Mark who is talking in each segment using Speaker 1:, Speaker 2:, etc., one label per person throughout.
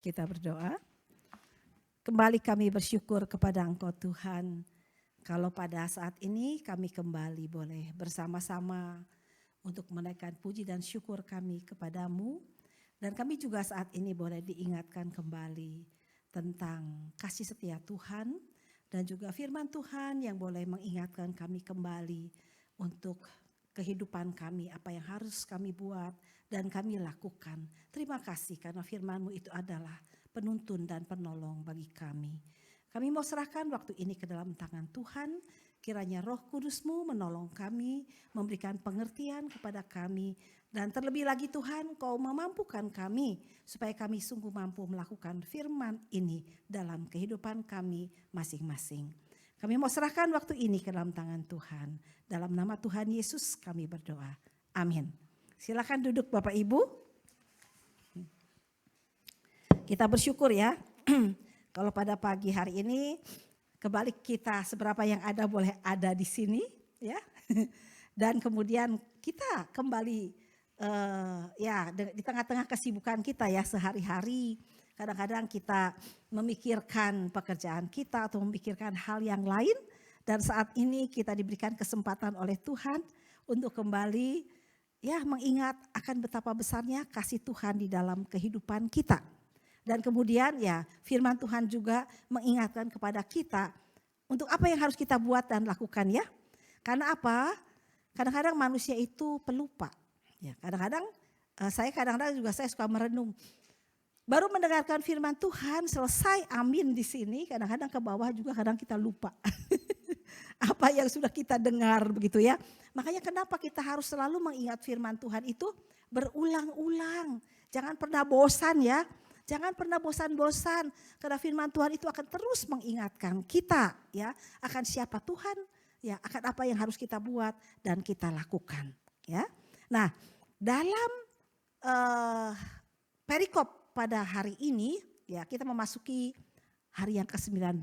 Speaker 1: Kita berdoa. Kembali kami bersyukur kepada Engkau Tuhan. Kalau pada saat ini kami kembali boleh bersama-sama untuk menaikkan puji dan syukur kami kepadamu. Dan kami juga saat ini boleh diingatkan kembali tentang kasih setia Tuhan. Dan juga firman Tuhan yang boleh mengingatkan kami kembali untuk kehidupan kami, apa yang harus kami buat dan kami lakukan. Terima kasih karena firman-Mu itu adalah penuntun dan penolong bagi kami. Kami mau serahkan waktu ini ke dalam tangan Tuhan. Kiranya Roh Kudus-Mu menolong kami, memberikan pengertian kepada kami. Dan terlebih lagi Tuhan, Kau memampukan kami supaya kami sungguh mampu melakukan firman ini dalam kehidupan kami masing-masing. Kami mau serahkan waktu ini ke dalam tangan Tuhan. Dalam nama Tuhan Yesus kami berdoa. Amin. Silakan duduk Bapak Ibu. Kita bersyukur ya. Kalau pada pagi hari ini kebalik kita seberapa yang ada boleh ada di sini ya. Dan kemudian kita kembali di tengah-tengah kesibukan kita ya sehari-hari. Kadang-kadang kita memikirkan pekerjaan kita atau memikirkan hal yang lain. Dan saat ini kita diberikan kesempatan oleh Tuhan untuk kembali mengingat akan betapa besarnya kasih Tuhan di dalam kehidupan kita. Dan kemudian firman Tuhan juga mengingatkan kepada kita untuk apa yang harus kita buat dan lakukan ya. Karena apa? Kadang-kadang manusia itu pelupa. Ya, kadang-kadang saya suka merenung. Baru mendengarkan firman Tuhan selesai amin di sini, kadang-kadang ke bawah juga kadang kita lupa. Apa yang sudah kita dengar begitu ya. Makanya kenapa kita harus selalu mengingat firman Tuhan itu berulang-ulang. Jangan pernah bosan ya. Jangan pernah bosan-bosan karena firman Tuhan itu akan terus mengingatkan kita ya akan siapa Tuhan, ya akan apa yang harus kita buat dan kita lakukan ya. Nah, dalam perikop pada hari ini ya kita memasuki hari yang ke-19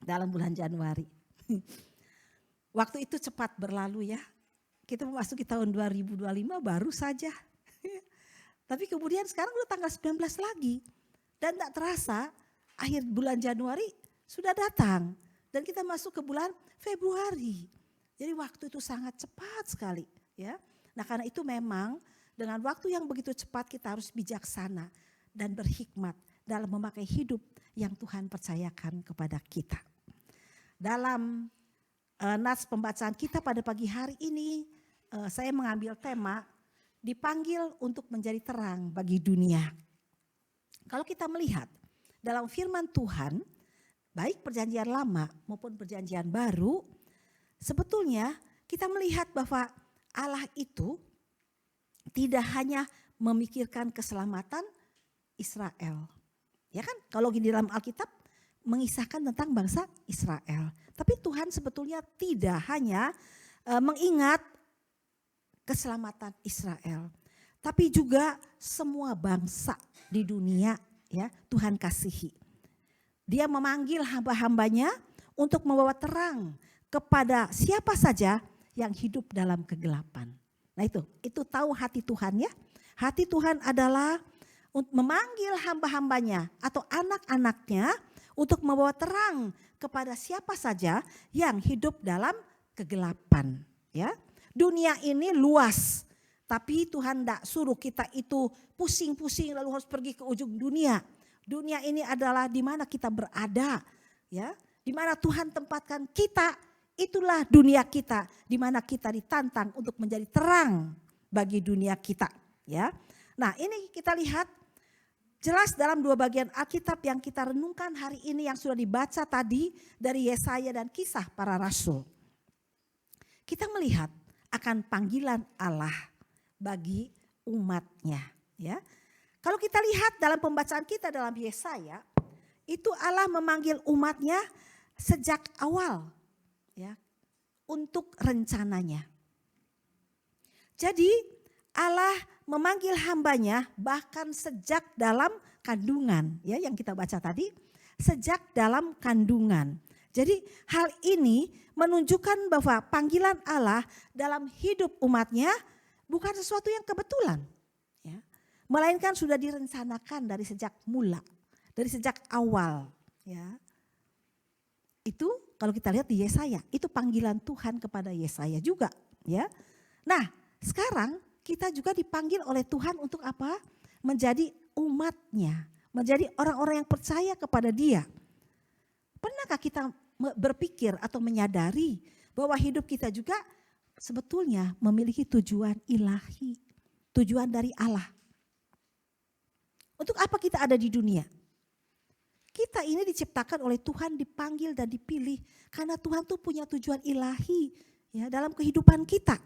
Speaker 1: dalam bulan Januari. Waktu itu cepat berlalu ya. Kita memasuki tahun 2025 baru saja. Tapi kemudian sekarang udah tanggal 19 lagi. Dan tak terasa akhir bulan Januari sudah datang. Dan kita masuk ke bulan Februari. Jadi waktu itu sangat cepat sekali. Ya. Nah karena itu memang dengan waktu yang begitu cepat kita harus bijaksana dan berhikmat dalam memakai hidup yang Tuhan percayakan kepada kita. Dalam nats pembacaan kita pada pagi hari ini saya mengambil tema dipanggil untuk menjadi terang bagi dunia. Kalau kita melihat dalam firman Tuhan, baik perjanjian lama maupun perjanjian baru, sebetulnya kita melihat bahwa Allah itu tidak hanya memikirkan keselamatan Israel. Ya kan, kalau di dalam Alkitab mengisahkan tentang bangsa Israel. Tapi Tuhan sebetulnya tidak hanya mengingat keselamatan Israel, tapi juga semua bangsa di dunia ya Tuhan kasihi. Dia memanggil hamba-hambanya untuk membawa terang kepada siapa saja yang hidup dalam kegelapan. Nah itu tahu hati Tuhan ya. Hati Tuhan adalah untuk memanggil hamba-hambanya atau anak-anaknya untuk membawa terang kepada siapa saja yang hidup dalam kegelapan ya. Dunia ini luas, tapi Tuhan tidak suruh kita itu pusing-pusing lalu harus pergi ke ujung dunia. Dunia ini adalah di mana kita berada, ya, di mana Tuhan tempatkan kita, itulah dunia kita, di mana kita ditantang untuk menjadi terang bagi dunia kita, ya. Nah ini kita lihat jelas dalam dua bagian Alkitab yang kita renungkan hari ini yang sudah dibaca tadi dari Yesaya dan Kisah Para Rasul. Kita melihat akan panggilan Allah bagi umatnya. Ya. Kalau kita lihat dalam pembacaan kita dalam Yesaya, itu Allah memanggil umatnya sejak awal ya, untuk rencananya. Jadi Allah memanggil hambanya bahkan sejak dalam kandungan, ya yang kita baca tadi, sejak dalam kandungan. Jadi hal ini menunjukkan bahwa panggilan Allah dalam hidup umatnya bukan sesuatu yang kebetulan. Ya. Melainkan sudah direncanakan dari sejak mula, dari sejak awal. Ya. Itu kalau kita lihat di Yesaya, itu panggilan Tuhan kepada Yesaya juga. Ya. Nah sekarang kita juga dipanggil oleh Tuhan untuk apa? Menjadi umatnya, menjadi orang-orang yang percaya kepada Dia. Pernahkah kita berpikir atau menyadari bahwa hidup kita juga sebetulnya memiliki tujuan ilahi, tujuan dari Allah. Untuk apa kita ada di dunia? Kita ini diciptakan oleh Tuhan, dipanggil dan dipilih karena Tuhan tuh punya tujuan ilahi ya dalam kehidupan kita.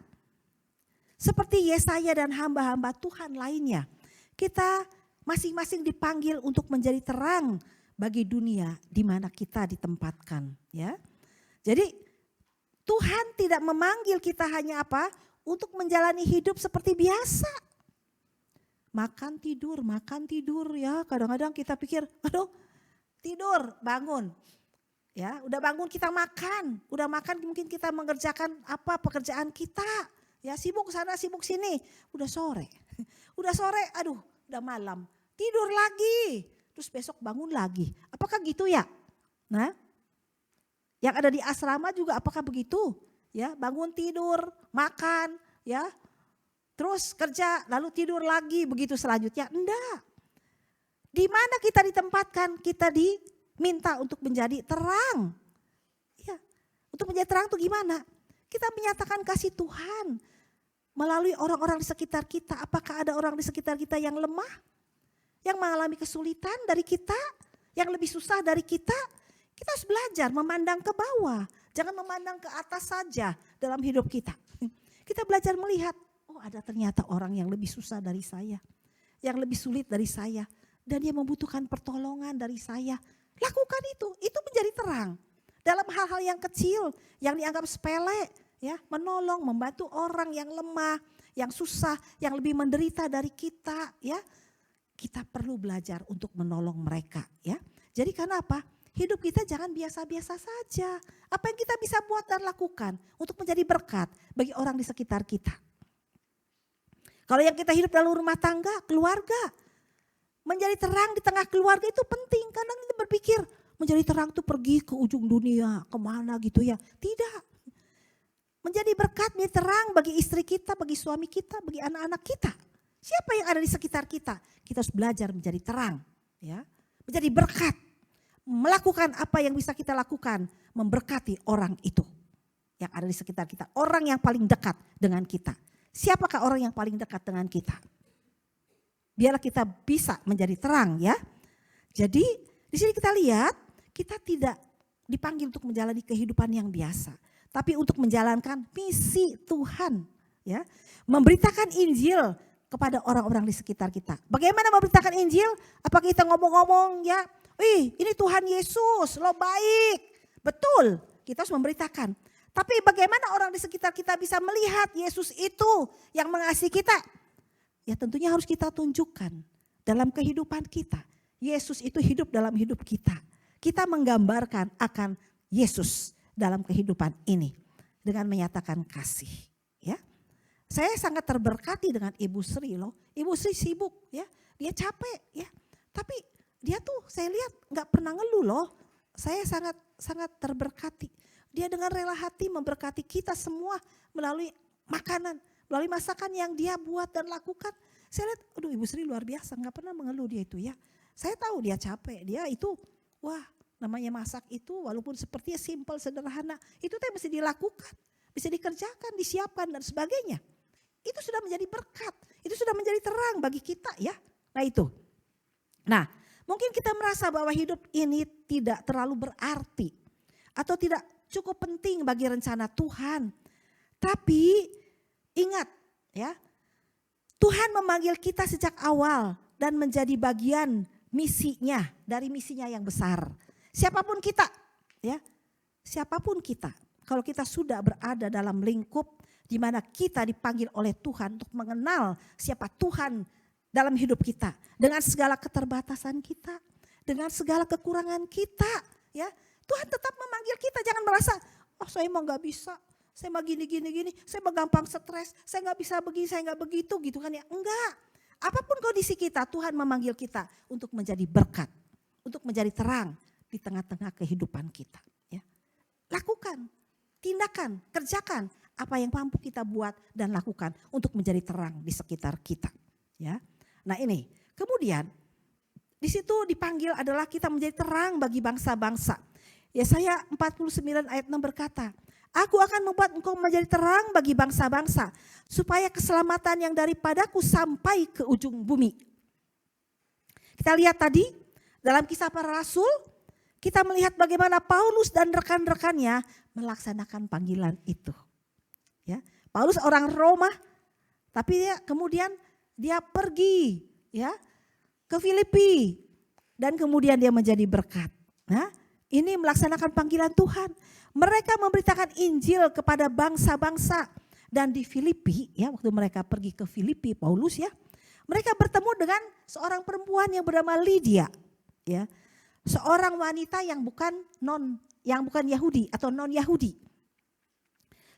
Speaker 1: Seperti Yesaya dan hamba-hamba Tuhan lainnya, kita masing-masing dipanggil untuk menjadi terang bagi dunia di mana kita ditempatkan, ya. Jadi Tuhan tidak memanggil kita hanya apa? Untuk menjalani hidup seperti biasa. Makan tidur ya. Kadang-kadang kita pikir, aduh tidur, bangun. Ya, udah bangun kita makan. Udah makan mungkin kita mengerjakan apa pekerjaan kita. Ya, sibuk sana, sibuk sini. Udah sore. Udah sore, aduh udah malam. Tidur lagi. Terus besok bangun lagi. Apakah gitu ya? Nah, yang ada di asrama juga apakah begitu? Ya, bangun tidur, makan, ya. Terus kerja, lalu tidur lagi, begitu selanjutnya. Enggak. Di mana kita ditempatkan? Kita diminta untuk menjadi terang. Ya, untuk menjadi terang itu gimana? Kita menyatakan kasih Tuhan melalui orang-orang di sekitar kita. Apakah ada orang di sekitar kita yang lemah? Yang mengalami kesulitan dari kita? Yang lebih susah dari kita? Kita harus belajar memandang ke bawah. Jangan memandang ke atas saja dalam hidup kita. Kita belajar melihat, oh ada ternyata orang yang lebih susah dari saya. Yang lebih sulit dari saya. Dan dia membutuhkan pertolongan dari saya. Lakukan itu menjadi terang. Dalam hal-hal yang kecil, yang dianggap sepele. Ya, menolong, membantu orang yang lemah, yang susah, yang lebih menderita dari kita. Ya, kita perlu belajar untuk menolong mereka. Ya, jadi karena apa? Hidup kita jangan biasa-biasa saja. Apa yang kita bisa buat dan lakukan untuk menjadi berkat bagi orang di sekitar kita. Kalau yang kita hidup dalam rumah tangga, keluarga. Menjadi terang di tengah keluarga itu penting. Karena kita berpikir menjadi terang itu pergi ke ujung dunia, kemana gitu ya. Tidak. Menjadi berkat, menjadi terang bagi istri kita, bagi suami kita, bagi anak-anak kita. Siapa yang ada di sekitar kita? Kita harus belajar menjadi terang. Ya, menjadi berkat. Melakukan apa yang bisa kita lakukan. Memberkati orang itu yang ada di sekitar kita. Orang yang paling dekat dengan kita. Siapakah orang yang paling dekat dengan kita? Biarlah kita bisa menjadi terang ya. Jadi di sini kita lihat kita tidak dipanggil untuk menjalani kehidupan yang biasa. Tapi untuk menjalankan misi Tuhan. Ya, memberitakan Injil kepada orang-orang di sekitar kita. Bagaimana memberitakan Injil? Apakah kita ngomong-ngomong ya, wih ini Tuhan Yesus, lo baik. Betul, kita harus memberitakan. Tapi bagaimana orang di sekitar kita bisa melihat Yesus itu yang mengasihi kita? Ya tentunya harus kita tunjukkan dalam kehidupan kita. Yesus itu hidup dalam hidup kita. Kita menggambarkan akan Yesus dalam kehidupan ini dengan menyatakan kasih. Ya, saya sangat terberkati dengan Ibu Sri loh. Ibu Sri sibuk ya, dia capek ya. Tapi dia tuh saya lihat nggak pernah ngeluh loh. Saya sangat terberkati. Dia dengan rela hati memberkati kita semua melalui makanan, melalui masakan yang dia buat dan lakukan. Saya lihat, aduh Ibu Sri luar biasa, nggak pernah mengeluh dia itu ya. Saya tahu dia capek, dia itu wah. Namanya masak itu walaupun sepertinya simpel, sederhana. Itu tuh mesti dilakukan, bisa dikerjakan, disiapkan dan sebagainya. Itu sudah menjadi berkat, itu sudah menjadi terang bagi kita ya. Nah itu. Nah mungkin kita merasa bahwa hidup ini tidak terlalu berarti. Atau tidak cukup penting bagi rencana Tuhan. Tapi ingat ya. Tuhan memanggil kita sejak awal dan menjadi bagian misinya, dari misinya yang besar. Siapapun kita, ya, siapapun kita, kalau kita sudah berada dalam lingkup di mana kita dipanggil oleh Tuhan untuk mengenal siapa Tuhan dalam hidup kita, dengan segala keterbatasan kita, dengan segala kekurangan kita, ya, Tuhan tetap memanggil kita. Jangan merasa, oh saya mah nggak bisa, saya mah gini, saya mah gampang stres, saya nggak bisa begini, saya nggak begitu, gitu kan ya? Enggak. Apapun kondisi kita, Tuhan memanggil kita untuk menjadi berkat, untuk menjadi terang di tengah-tengah kehidupan kita. Ya. Lakukan, tindakan, kerjakan apa yang mampu kita buat dan lakukan untuk menjadi terang di sekitar kita. Ya. Nah ini, kemudian di situ dipanggil adalah kita menjadi terang bagi bangsa-bangsa. Yesaya 49 ayat 6 berkata, aku akan membuat engkau menjadi terang bagi bangsa-bangsa, supaya keselamatan yang daripadaku sampai ke ujung bumi. Kita lihat tadi dalam Kisah Para Rasul, kita melihat bagaimana Paulus dan rekan-rekannya melaksanakan panggilan itu. Ya, Paulus orang Roma, tapi kemudian dia pergi ya ke Filipi dan kemudian dia menjadi berkat. Nah, ini melaksanakan panggilan Tuhan. Mereka memberitakan Injil kepada bangsa-bangsa dan di Filipi ya, waktu mereka pergi ke Filipi Paulus ya, mereka bertemu dengan seorang perempuan yang bernama Lydia ya. Seorang wanita yang bukan Yahudi atau non Yahudi.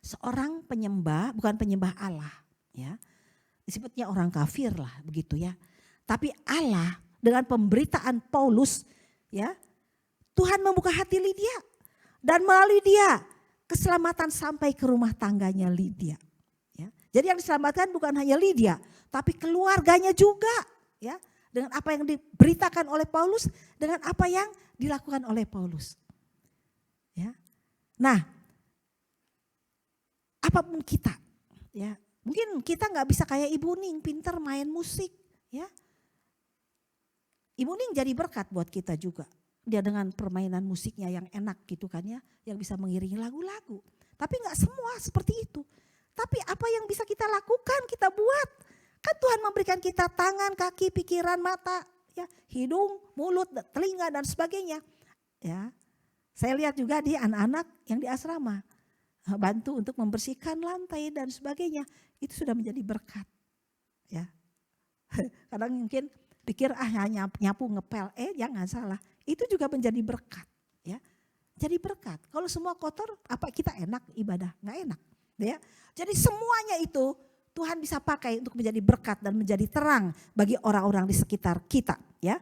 Speaker 1: Seorang penyembah, bukan penyembah Allah ya. Disebutnya orang kafir lah begitu ya. Tapi Allah dengan pemberitaan Paulus ya, Tuhan membuka hati Lydia dan melalui dia keselamatan sampai ke rumah tangganya Lydia. Ya. Jadi yang diselamatkan bukan hanya Lydia, tapi keluarganya juga ya. Dengan apa yang diberitakan oleh Paulus, dengan apa yang dilakukan oleh Paulus. Ya. Nah, apapun kita, ya mungkin kita nggak bisa kayak Ibu Ning, pinter main musik, ya. Ibu Ning jadi berkat buat kita juga. Dia dengan permainan musiknya yang enak gitu kan ya, yang bisa mengiringi lagu-lagu. Tapi nggak semua seperti itu. Tapi apa yang bisa kita lakukan, kita buat. Kan Tuhan memberikan kita tangan, kaki, pikiran, mata, ya, hidung, mulut, telinga dan sebagainya. Ya, saya lihat juga di anak-anak yang di asrama bantu untuk membersihkan lantai dan sebagainya. Itu sudah menjadi berkat. Ya, kadang mungkin pikir hanya nyapu ngepel, jangan salah. Itu juga menjadi berkat. Ya, jadi berkat. Kalau semua kotor, apa kita enak ibadah? Nggak enak. Ya, jadi semuanya itu Tuhan bisa pakai untuk menjadi berkat dan menjadi terang bagi orang-orang di sekitar kita. Ya,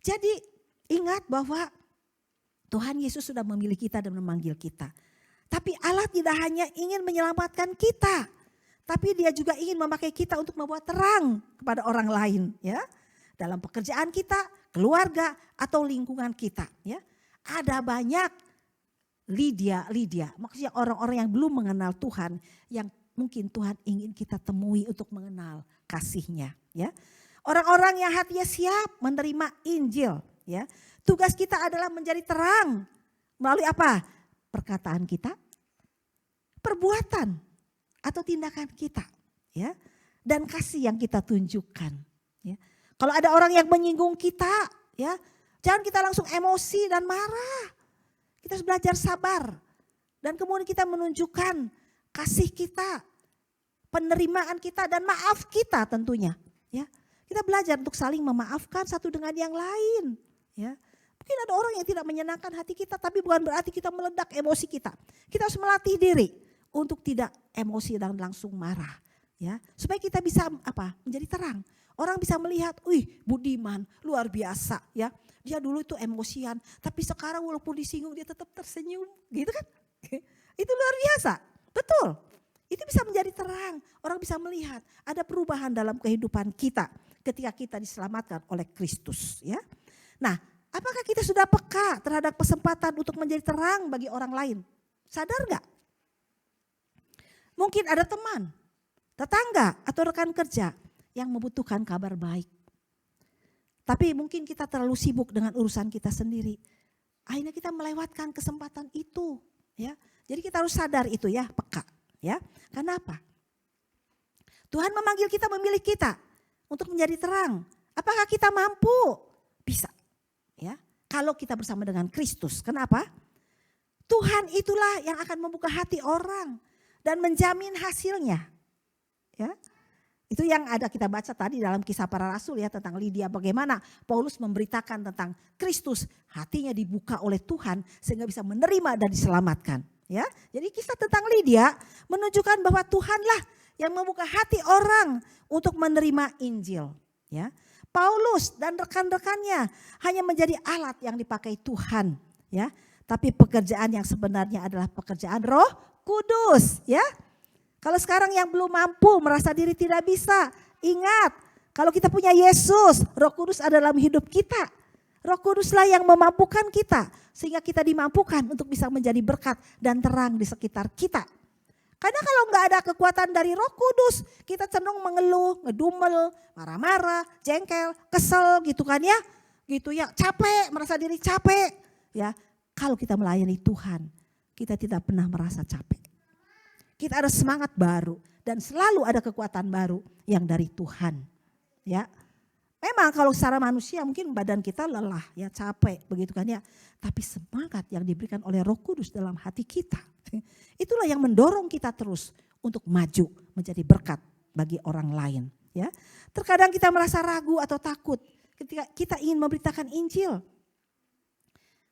Speaker 1: jadi ingat bahwa Tuhan Yesus sudah memilih kita dan memanggil kita. Tapi Allah tidak hanya ingin menyelamatkan kita, tapi Dia juga ingin memakai kita untuk membuat terang kepada orang lain. Ya, dalam pekerjaan kita, keluarga atau lingkungan kita. Ya, ada banyak Lydia, maksudnya orang-orang yang belum mengenal Tuhan, yang mungkin Tuhan ingin kita temui untuk mengenal kasih-Nya. Ya, orang-orang yang hatinya siap menerima Injil. Ya, tugas kita adalah menjadi terang melalui apa? Perkataan kita, perbuatan atau tindakan kita. Ya, dan kasih yang kita tunjukkan. Ya, kalau ada orang yang menyinggung kita, ya, jangan kita langsung emosi dan marah. Kita harus belajar sabar dan kemudian kita menunjukkan kasih kita, penerimaan kita dan maaf kita tentunya. Ya, kita belajar untuk saling memaafkan satu dengan yang lain. Ya, mungkin ada orang yang tidak menyenangkan hati kita, tapi bukan berarti kita meledak emosi kita. Kita harus melatih diri untuk tidak emosi dan langsung marah. Ya, supaya kita bisa apa? Menjadi terang. Orang bisa melihat, budiman, luar biasa ya. Dia dulu itu emosian, tapi sekarang walaupun disinggung dia tetap tersenyum, gitu kan? Itu luar biasa, betul. Itu bisa menjadi terang, orang bisa melihat ada perubahan dalam kehidupan kita ketika kita diselamatkan oleh Kristus. Ya. Nah, apakah kita sudah peka terhadap kesempatan untuk menjadi terang bagi orang lain? Sadar gak? Mungkin ada teman, tetangga atau rekan kerja yang membutuhkan kabar baik. Tapi mungkin kita terlalu sibuk dengan urusan kita sendiri. Akhirnya kita melewatkan kesempatan itu. Ya. Jadi kita harus sadar itu ya, peka. Ya. Karena apa? Tuhan memanggil kita, memilih kita untuk menjadi terang. Apakah kita mampu? Bisa. Ya. Kalau kita bersama dengan Kristus. Kenapa? Tuhan itulah yang akan membuka hati orang dan menjamin hasilnya. Ya. Itu yang ada kita baca tadi dalam Kisah Para Rasul ya, tentang Lydia, bagaimana Paulus memberitakan tentang Kristus, hatinya dibuka oleh Tuhan sehingga bisa menerima dan diselamatkan. Ya, jadi kisah tentang Lydia menunjukkan bahwa Tuhanlah yang membuka hati orang untuk menerima Injil. Ya, Paulus dan rekan-rekannya hanya menjadi alat yang dipakai Tuhan, ya. Tapi pekerjaan yang sebenarnya adalah pekerjaan Roh Kudus, ya. Kalau sekarang yang belum mampu merasa diri tidak bisa, ingat kalau kita punya Yesus, Roh Kudus ada dalam hidup kita. Roh Kuduslah yang memampukan kita sehingga kita dimampukan untuk bisa menjadi berkat dan terang di sekitar kita. Karena kalau nggak ada kekuatan dari Roh Kudus, kita cenderung mengeluh, ngedumel, marah-marah, jengkel, kesel gitu kan ya. Gitu ya, capek, merasa diri capek. Ya, kalau kita melayani Tuhan, kita tidak pernah merasa capek. Kita ada semangat baru dan selalu ada kekuatan baru yang dari Tuhan. Ya. Memang kalau secara manusia mungkin badan kita lelah, ya capek begitu kan ya. Tapi semangat yang diberikan oleh Roh Kudus dalam hati kita, itulah yang mendorong kita terus untuk maju menjadi berkat bagi orang lain. Ya, terkadang kita merasa ragu atau takut ketika kita ingin memberitakan Injil.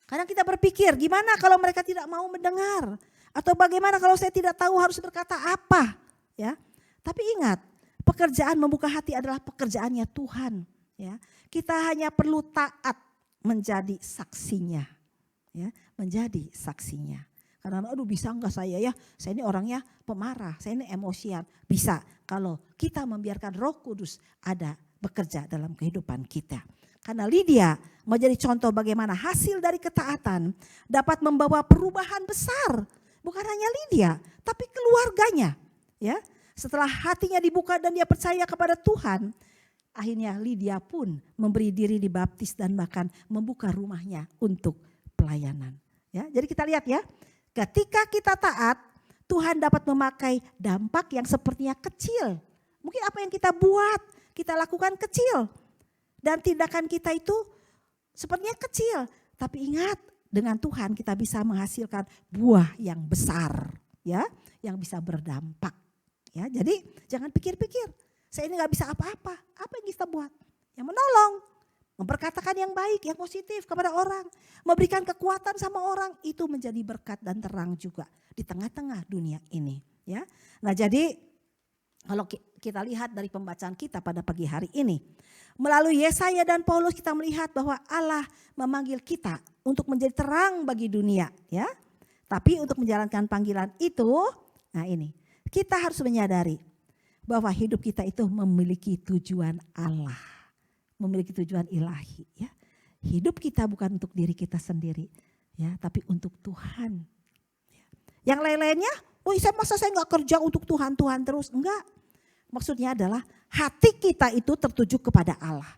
Speaker 1: Kadang kita berpikir, gimana kalau mereka tidak mau mendengar? Atau bagaimana kalau saya tidak tahu harus berkata apa? Ya, tapi ingat, pekerjaan membuka hati adalah pekerjaannya Tuhan. Ya, kita hanya perlu taat menjadi saksinya, ya, menjadi saksinya. Karena aduh bisa enggak saya ya, saya ini orangnya pemarah, saya ini emosian. Bisa kalau kita membiarkan Roh Kudus ada bekerja dalam kehidupan kita. Karena Lydia menjadi contoh bagaimana hasil dari ketaatan dapat membawa perubahan besar. Bukan hanya Lydia, tapi keluarganya. Ya, setelah hatinya dibuka dan dia percaya kepada Tuhan, akhirnya Lydia pun memberi diri dibaptis dan bahkan membuka rumahnya untuk pelayanan. Ya, jadi kita lihat ya, ketika kita taat, Tuhan dapat memakai dampak yang sepertinya kecil. Mungkin apa yang kita buat, kita lakukan kecil. Dan tindakan kita itu sepertinya kecil. Tapi ingat, dengan Tuhan kita bisa menghasilkan buah yang besar. Ya, yang bisa berdampak. Ya, jadi jangan pikir-pikir. Saya ini gak bisa apa-apa. Apa yang kita buat? Yang menolong, memperkatakan yang baik, yang positif kepada orang. Memberikan kekuatan sama orang, itu menjadi berkat dan terang juga di tengah-tengah dunia ini. Ya, nah jadi kalau kita lihat dari pembacaan kita pada pagi hari ini. Melalui Yesaya dan Paulus kita melihat bahwa Allah memanggil kita untuk menjadi terang bagi dunia. Ya, tapi untuk menjalankan panggilan itu, nah ini, kita harus menyadari bahwa hidup kita itu memiliki tujuan Allah, memiliki tujuan ilahi. Ya, hidup kita bukan untuk diri kita sendiri, ya, tapi untuk Tuhan. Yang lain-lainnya, masa saya nggak kerja untuk Tuhan terus? Enggak. Maksudnya adalah hati kita itu tertuju kepada Allah.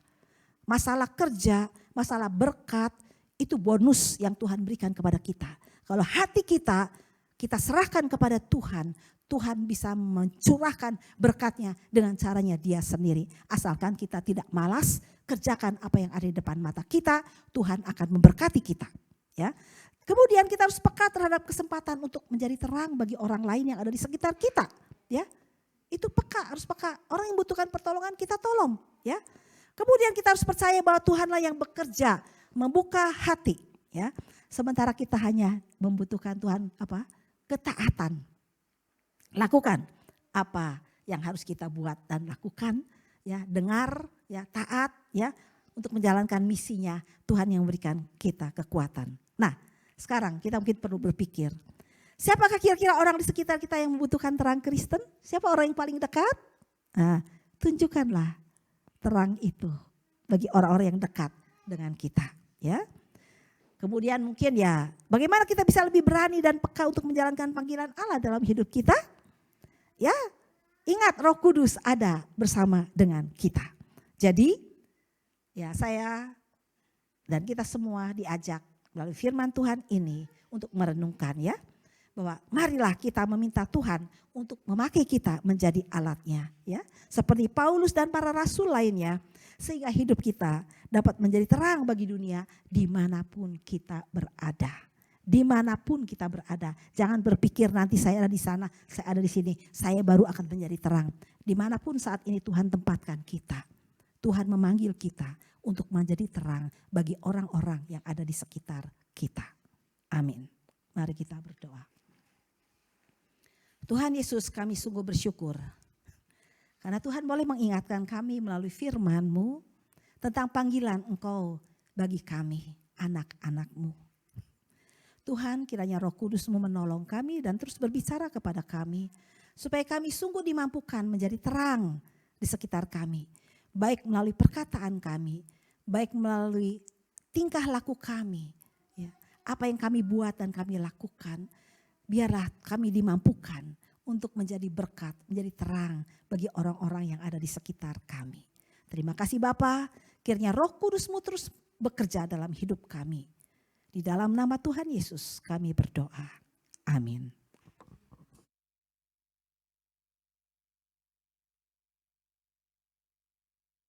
Speaker 1: Masalah kerja, masalah berkat, itu bonus yang Tuhan berikan kepada kita. Kalau hati kita serahkan kepada Tuhan, Tuhan bisa mencurahkan berkatnya dengan caranya dia sendiri. Asalkan kita tidak malas, kerjakan apa yang ada di depan mata kita, Tuhan akan memberkati kita. Ya. Kemudian kita harus peka terhadap kesempatan untuk menjadi terang bagi orang lain yang ada di sekitar kita. Ya. Itu peka, harus peka. Orang yang membutuhkan pertolongan kita tolong. Ya. Kemudian kita harus percaya bahwa Tuhanlah yang bekerja, membuka hati. Ya. Sementara kita hanya membutuhkan Tuhan apa? Ketaatan. Lakukan apa yang harus kita buat dan lakukan, ya, dengar, ya, taat, ya, untuk menjalankan misinya. Tuhan yang memberikan kita kekuatan. Nah, sekarang kita mungkin perlu berpikir, siapakah kira-kira orang di sekitar kita yang membutuhkan terang Kristen? Siapa orang yang paling dekat? Nah, tunjukkanlah terang itu bagi orang-orang yang dekat dengan kita, ya. Kemudian mungkin ya, bagaimana kita bisa lebih berani dan peka untuk menjalankan panggilan Allah dalam hidup kita? Ya, ingat Roh Kudus ada bersama dengan kita. Jadi, ya saya dan kita semua diajak melalui firman Tuhan ini untuk merenungkan ya. Bahwa marilah kita meminta Tuhan untuk memakai kita menjadi alatnya. Ya, seperti Paulus dan para rasul lainnya. Sehingga hidup kita dapat menjadi terang bagi dunia dimanapun kita berada. Dimanapun kita berada, jangan berpikir nanti saya ada di sana, saya ada di sini, saya baru akan menjadi terang. Dimanapun saat ini Tuhan tempatkan kita, Tuhan memanggil kita untuk menjadi terang bagi orang-orang yang ada di sekitar kita. Amin. Mari kita berdoa. Tuhan Yesus, kami sungguh bersyukur Karena Tuhan boleh mengingatkan kami melalui firman-Mu tentang panggilan Engkau bagi kami, anak-anak-Mu. Tuhan, kiranya Roh Kudus-Mu menolong kami dan terus berbicara kepada kami, supaya kami sungguh dimampukan menjadi terang di sekitar kami. Baik melalui perkataan kami, baik melalui tingkah laku kami. Ya, apa yang kami buat dan kami lakukan, biarlah kami dimampukan untuk menjadi berkat, menjadi terang bagi orang-orang yang ada di sekitar kami. Terima kasih Bapa, kiranya Roh Kudus-Mu terus bekerja dalam hidup kami. Di dalam nama Tuhan Yesus kami berdoa. Amin.